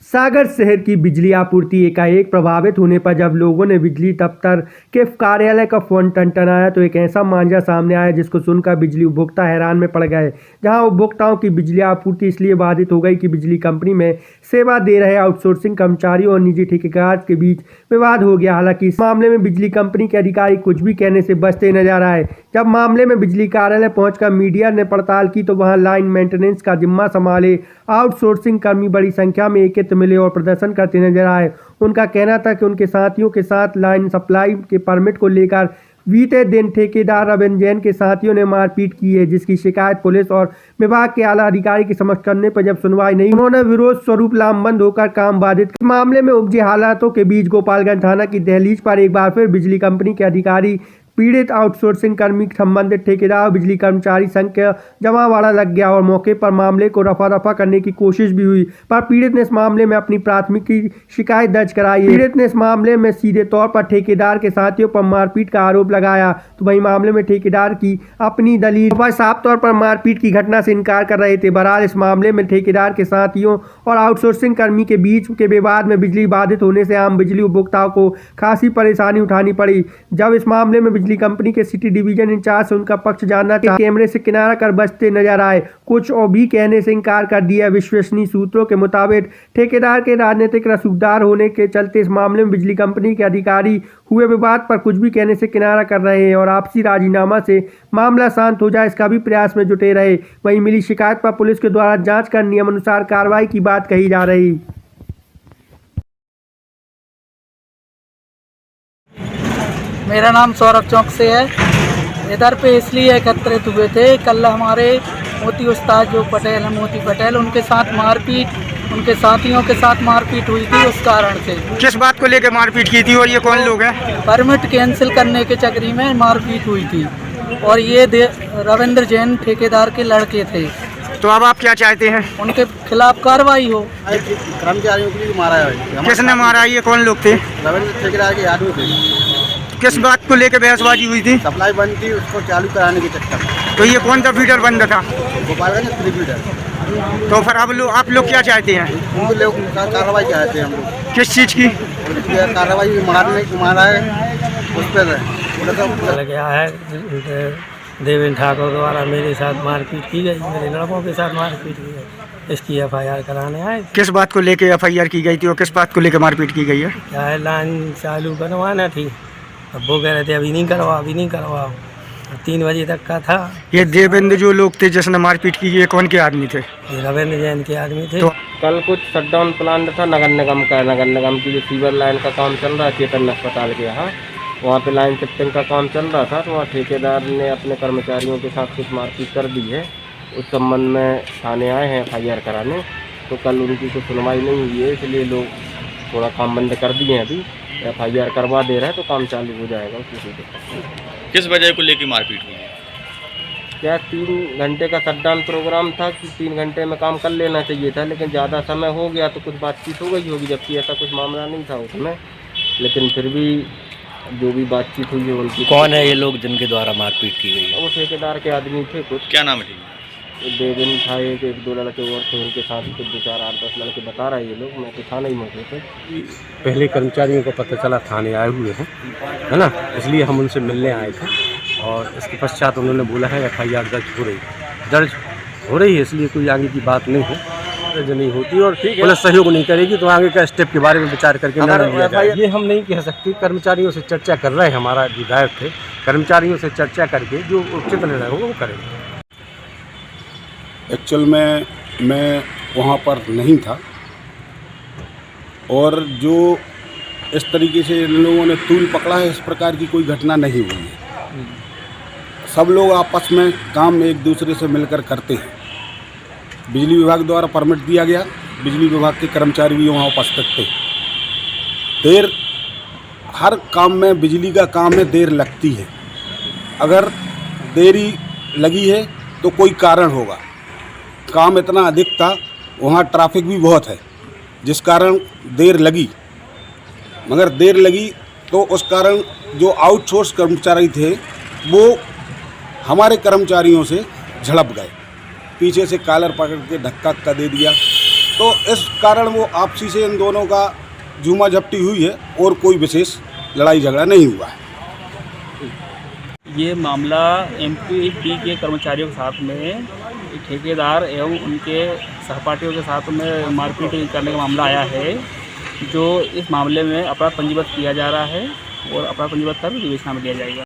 सागर शहर की बिजली आपूर्ति एकाएक प्रभावित होने पर जब लोगों ने बिजली दफ्तर के कार्यालय का फोन टनटनाया तो एक ऐसा मांझा सामने आया जिसको सुनकर बिजली उपभोक्ता हैरान में पड़ गए। जहां उपभोक्ताओं की बिजली आपूर्ति इसलिए बाधित हो गई कि बिजली कंपनी में सेवा दे रहे आउटसोर्सिंग कर्मचारियों और निजी ठेकेदार के बीच विवाद हो गया। हालांकि इस मामले में बिजली कंपनी के अधिकारी कुछ भी कहने से बचते नजर आए। जब मामले में बिजली कार्यालय पहुंचकर मीडिया ने पड़ताल की तो वहां लाइन मेंटेनेंस का जिम्मा संभाले आउटसोर्सिंग कर्मी बड़ी संख्या में एकत्र मिले और प्रदर्शन करते नजर आए। उनका कहना था कि उनके साथियों के साथ लाइन सप्लाई के परमिट को लेकर बीते दिन ठेकेदार रविंद्र जैन के साथियों ने मारपीट की है, जिसकी शिकायत पुलिस और विभाग के आला अधिकारी के समक्ष करने पर जब सुनवाई नहीं, उन्होंने विरोध स्वरूप लामबंद होकर काम बाधित। मामले में उपजे हालातों के बीच गोपालगंज थाना की दहलीज पर एक बार फिर बिजली कंपनी के अधिकारी पीड़ित आउटसोर्सिंग कर्मी संबंधित ठेकेदार बिजली कर्मचारी संघ का जमावड़ा लग गया और मौके पर मामले को रफा दफा करने की कोशिश भी हुई, पर पीड़ित ने इस मामले में अपनी प्राथमिकी शिकायत दर्ज कराई है। पीड़ित ने इस मामले में सीधे तौर पर ठेकेदार के साथियों पर मारपीट का आरोप लगाया, तो वहीं मामले में ठेकेदार की अपनी दलील पर साफ तौर पर मारपीट की घटना से इनकार कर रहे थे। बहरहाल इस मामले में ठेकेदार के साथियों और आउटसोर्सिंग कर्मी के बीच के विवाद में बिजली बाधित होने से आम बिजली उपभोक्ताओं को खासी परेशानी उठानी पड़ी। जब इस मामले में बिजली कंपनी के सिटी डिवीजन इंचार्ज से उनका पक्ष जानना था, कैमरे से किनारा कर बचते नजर आए, कुछ और भी कहने से इनकार कर दिया। विश्वसनीय सूत्रों के मुताबिक ठेकेदार के राजनीतिक रसूखदार होने के चलते इस मामले में बिजली कंपनी के अधिकारी हुए विवाद पर कुछ भी कहने से किनारा कर रहे हैं और आपसी राजीनामा से मामला शांत हो जाए इसका भी प्रयास में जुटे रहे। वहीं मिली शिकायत पर पुलिस के द्वारा जांच कर नियमानुसार कार्रवाई की बात कही जा रही। मेरा नाम सौरभ चौक से है। इधर पे इसलिए एकत्रित हुए थे, कल हमारे मोती उस्ताद जो पटेल हैं, मोती पटेल, उनके साथ मारपीट, उनके साथियों के साथ मारपीट हुई थी। उस कारण से किस बात को लेकर मारपीट की थी और ये कौन लोग हैं? परमिट कैंसिल करने के चक्री में मारपीट हुई थी और ये रविंद्र जैन ठेकेदार के लड़के थे। तो अब आप क्या चाहते हैं? उनके खिलाफ कार्रवाई हो। कर्मचारियों को भी मारा है। किसने मारा? ये कौन लोग थे? रविंद्र ठेकेदार के आदमी थे। किस बात को लेकर बहसबाजी हुई थी? सप्लाई बंद थी, उसको चालू कराने के चक्कर में। तो ये कौन सा फीडर बंद था? गोपालगंज 3 फीडर। तो फिर अब आप लोग क्या चाहते हैं? उनको लोग कार्रवाई चाहते हैं हम लोग। किस चीज़ की कार्रवाई? मारने की मारा है उस पर गया है। देवेंद्र ठाकुर द्वारा मेरे साथ मारपीट की गई, मेरे लड़कों के साथ मारपीट की गई। इसकी FIR कराने आए। किस बात को लेकर FIR की गई थी और किस बात को लेकर मारपीट की गई है? क्या है, लाइन चालू करवाना थी। अब वो कह रहे थे अभी नहीं करवाओ, अभी नहीं करवाओ। 3 बजे तक का था। ये देवेंद्र जो लोग थे जिसने मारपीट की, ये कौन के आदमी थे? ये रविंद्र जैन के आदमी थे। तो कल कुछ शटडाउन प्लान था नगर निगम का। नगर निगम की जो सीवर लाइन का काम चल रहा है चेतन अस्पताल के यहाँ, वहाँ पे लाइन शिफ्टिंग का काम चल रहा था। तो वहाँ ठेकेदार ने अपने कर्मचारियों के साथ कुछ मारपीट कर दी है। उस संबंध में थाने आए हैं FIR कराने। तो कल उनकी कोई सुनवाई नहीं हुई है, इसलिए लोग थोड़ा काम बंद कर दिए हैं। अभी FIR करवा दे रहा है तो काम चालू हो जाएगा। किस वजह को लेकर मारपीट हुई है? क्या 3 घंटे का शटडाउन प्रोग्राम था कि 3 घंटे में काम कर लेना चाहिए था, लेकिन ज़्यादा समय हो गया तो कुछ बातचीत हो गई होगी, जबकि ऐसा कुछ मामला नहीं था उसमें। लेकिन फिर भी जो भी बातचीत हुई है उनकी। कौन है ये लोग जिनके द्वारा मारपीट की गई है? वो ठेकेदार के आदमी थे कुछ। क्या नाम है? देवेंद्र था, एक 2 लड़के और थे, उनके साथ कुछ 2, 4, 8, 10 लड़के बता रहे हैं ये लोग। मैं तो था नहीं मौके पे। पहले कर्मचारियों को पता चला थाने आए हुए हैं, है ना, इसलिए हम उनसे मिलने आए थे और इसके पश्चात उन्होंने बोला है FIR दर्ज हो रही है, इसलिए कोई आगे की बात नहीं है। जो नहीं होती और पुलिस सहयोग नहीं करेगी तो आगे का स्टेप के बारे में विचार करके निर्णय लिया जाए। ये हम नहीं कह सकते। कर्मचारियों से चर्चा कर रहे हैं, हमारा विधायक थे, कर्मचारियों से चर्चा करके जो उचित निर्णय होगा वो करेंगे। एक्चुअल में मैं वहाँ पर नहीं था और जो इस तरीके से इन लोगों ने तूल पकड़ा है, इस प्रकार की कोई घटना नहीं हुई है। सब लोग आपस में काम एक दूसरे से मिलकर करते हैं। बिजली विभाग द्वारा परमिट दिया गया, बिजली विभाग के कर्मचारी भी वहाँ उपस्थित थे। देर हर काम में, बिजली का काम में देर लगती है। अगर देरी लगी है तो कोई कारण होगा। काम इतना अधिक था, वहाँ ट्रैफिक भी बहुत है, जिस कारण देर लगी। मगर देर लगी तो उस कारण जो आउटसोर्स कर्मचारी थे वो हमारे कर्मचारियों से झड़प गए। पीछे से कॉलर पकड़ के धक्का दे दिया तो इस कारण वो आपसी से इन दोनों का झूमा झपटी हुई है और कोई विशेष लड़ाई झगड़ा नहीं हुआ है। ये मामला एमपीटी के कर्मचारियों के साथ में ठेकेदार एवं उनके सहपाठियों के साथ में मारपीट करने का मामला आया है, जो इस मामले में अपराध पंजीबद्ध किया जा रहा है और अपराध पंजीबद्ध कर विवेचना में लिया जाएगा।